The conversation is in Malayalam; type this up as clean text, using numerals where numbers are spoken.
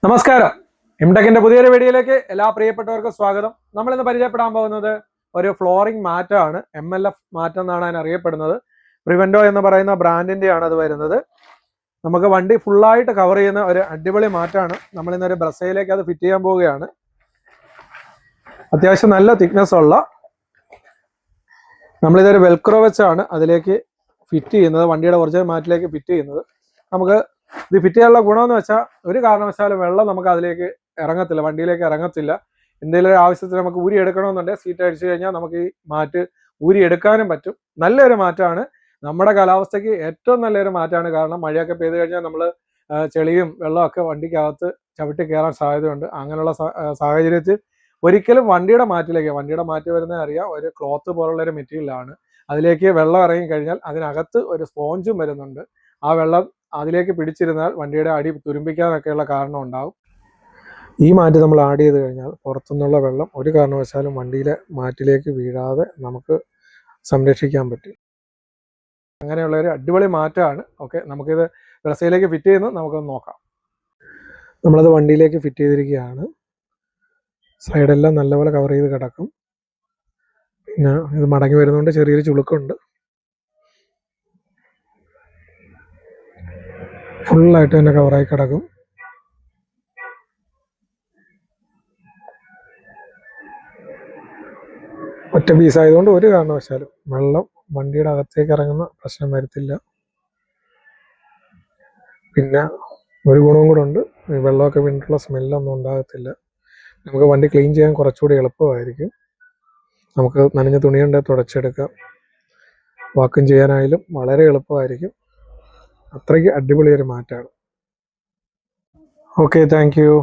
നമസ്കാരം. ഇംടെക്കിന്റെ പുതിയൊരു വീഡിയോയിലേക്ക് എല്ലാ പ്രിയപ്പെട്ടവർക്കും സ്വാഗതം. നമ്മൾ ഇന്ന് പരിചയപ്പെടാൻ പോകുന്നത് ഒരു ഫ്ലോറിംഗ് മാറ്റാണ്. MLF മാറ്റം എന്നാണ് അതിന് അറിയപ്പെടുന്നത്. പ്രിവെന്റോ എന്ന് പറയുന്ന ബ്രാൻഡിന്റെയാണ് അത് വരുന്നത്. നമുക്ക് വണ്ടി ഫുള്ളായിട്ട് കവർ ചെയ്യുന്ന ഒരു അടിപൊളി മാറ്റാണ്. നമ്മൾ ഇന്നൊരു ബ്രസയിലേക്ക് അത് ഫിറ്റ് ചെയ്യാൻ പോവുകയാണ്. അത്യാവശ്യം നല്ല തിക്നെസ് ഉള്ള നമ്മളിതൊരു വെൽക്രോ വെച്ചാണ് അതിലേക്ക് ഫിറ്റ് ചെയ്യുന്നത്. വണ്ടിയുടെ ഒറിജിനൽ മാറ്റിലേക്ക് ഫിറ്റ് ചെയ്യുന്നത്. നമുക്ക് ഇത് ഫിറ്റ് ചെയ്യാനുള്ള ഗുണമെന്ന് വെച്ചാൽ ഒരു കാരണവശാലും വെള്ളം നമുക്ക് അതിലേക്ക് ഇറങ്ങത്തില്ല, വണ്ടിയിലേക്ക് ഇറങ്ങത്തില്ല. എന്തെങ്കിലും ഒരു ആവശ്യത്തിന് നമുക്ക് ഊരി എടുക്കണമെന്നുണ്ടെങ്കിൽ സീറ്റ് അടിച്ചു കഴിഞ്ഞാൽ നമുക്ക് ഈ മാറ്റ് ഊരി എടുക്കാനും പറ്റും. നല്ലൊരു മാറ്റമാണ്. നമ്മുടെ കാലാവസ്ഥയ്ക്ക് ഏറ്റവും നല്ലൊരു മാറ്റമാണ്. കാരണം മഴയൊക്കെ പെയ്തു കഴിഞ്ഞാൽ നമ്മൾ ചെളിയും വെള്ളമൊക്കെ വണ്ടിക്കകത്ത് ചവിട്ടി കയറാൻ സാധ്യതയുണ്ട്. അങ്ങനെയുള്ള സാഹചര്യത്തിൽ ഒരിക്കലും വണ്ടിയുടെ മാറ്റ് വരുന്നത് അറിയാം, ഒരു ക്ലോത്ത് പോലുള്ള ഒരു മെറ്റീരിയലാണ്. അതിലേക്ക് വെള്ളം ഇറങ്ങി കഴിഞ്ഞാൽ അതിനകത്ത് ഒരു സ്പോഞ്ചും വരുന്നുണ്ട്. ആ വെള്ളം അതിലേക്ക് പിടിച്ചിരുന്നാൽ വണ്ടിയുടെ അടി തുരുമ്പിക്കാനൊക്കെയുള്ള കാരണം ഉണ്ടാകും. ഈ മാറ്റ് നമ്മൾ ആഡ് ചെയ്ത് കഴിഞ്ഞാൽ പുറത്തുനിന്നുള്ള വെള്ളം ഒരു കാരണവശാലും വണ്ടിയിലെ മാറ്റിലേക്ക് വീഴാതെ നമുക്ക് സംരക്ഷിക്കാൻ പറ്റും. അങ്ങനെയുള്ള ഒരു അടിപൊളി മാറ്റമാണ്. ഓക്കെ, നമുക്കിത് ബ്രസയിലേക്ക് ഫിറ്റ് ചെയ്യുന്നത് നമുക്കൊന്ന് നോക്കാം. നമ്മളത് വണ്ടിയിലേക്ക് ഫിറ്റ് ചെയ്തിരിക്കുകയാണ്. സൈഡെല്ലാം നല്ലപോലെ കവർ ചെയ്ത് കിടക്കും. പിന്നെ ഇത് മടങ്ങി വരുന്നതുകൊണ്ട് ചെറിയൊരു ചുളുക്കുണ്ട്. ഫുള്ളായിട്ട് തന്നെ കവറായി കിടക്കും. ഒറ്റ പീസ് ആയതുകൊണ്ട് ഒരു കാരണവശാലും വെള്ളം വണ്ടിയുടെ അകത്തേക്ക് ഇറങ്ങുന്ന പ്രശ്നം വരത്തില്ല. പിന്നെ ഒരു ഗുണവും കൂടെ ഉണ്ട്, വെള്ളമൊക്കെ വീണിട്ടുള്ള സ്മെല്ലൊന്നും ഉണ്ടാകത്തില്ല. നമുക്ക് വണ്ടി ക്ലീൻ ചെയ്യാൻ കുറച്ചുകൂടി എളുപ്പമായിരിക്കും. നമുക്ക് നനഞ്ഞ തുണിയുണ്ടെങ്കിൽ തുടച്ചെടുക്കാം. വാക്യൂം ചെയ്യാനായാലും വളരെ എളുപ്പമായിരിക്കും. അത്രയ്ക്ക് അടിപൊളിയൊരു മാറ്റാണ്. Okay, thank U.